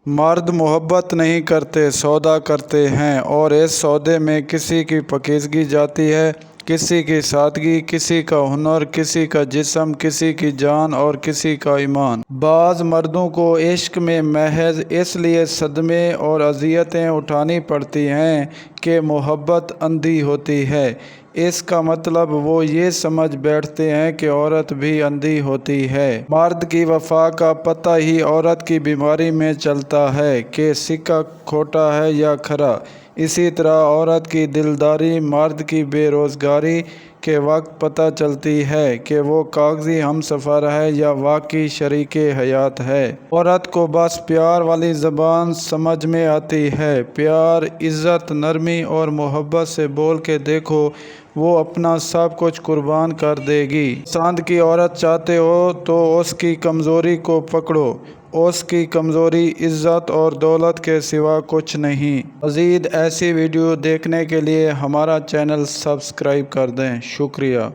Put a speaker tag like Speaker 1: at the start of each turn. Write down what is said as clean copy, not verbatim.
Speaker 1: मर्द मोहब्बत नहीं करते, सौदा करते हैं, और इस सौदे में किसी की पाकीज़गी जाती है, किसी की सादगी, किसी का हुनर, किसी का जिस्म, किसी की जान और किसी का ईमान। बाज़ मर्दों को इश्क में महज इसलिए सदमे और अज़ियतें उठानी पड़ती हैं कि मोहब्बत अंधी होती है। इसका मतलब वो ये समझ बैठते हैं कि औरत भी अंधी होती है। मर्द की वफा का पता ही औरत की बीमारी में चलता है कि सिक्का खोटा है या खरा। इसी तरह औरत की दिलदारी मर्द की बेरोज़गारी के वक्त पता चलती है कि वो कागजी हमसफ़र है या वाकई शरीके हयात है। औरत को बस प्यार वाली ज़बान समझ में आती है। प्यार, इज़्ज़त, नरमी और मोहब्बत से बोल के देखो, वो अपना सब कुछ कुर्बान कर देगी। पसंद की औरत चाहते हो तो उसकी कमज़ोरी को पकड़ो। उसकी कमज़ोरी इज़्ज़त और दौलत के सिवा कुछ नहीं। मज़ीद ऐसी वीडियो देखने के लिए हमारा चैनल सब्सक्राइब कर दें। शुक्रिया।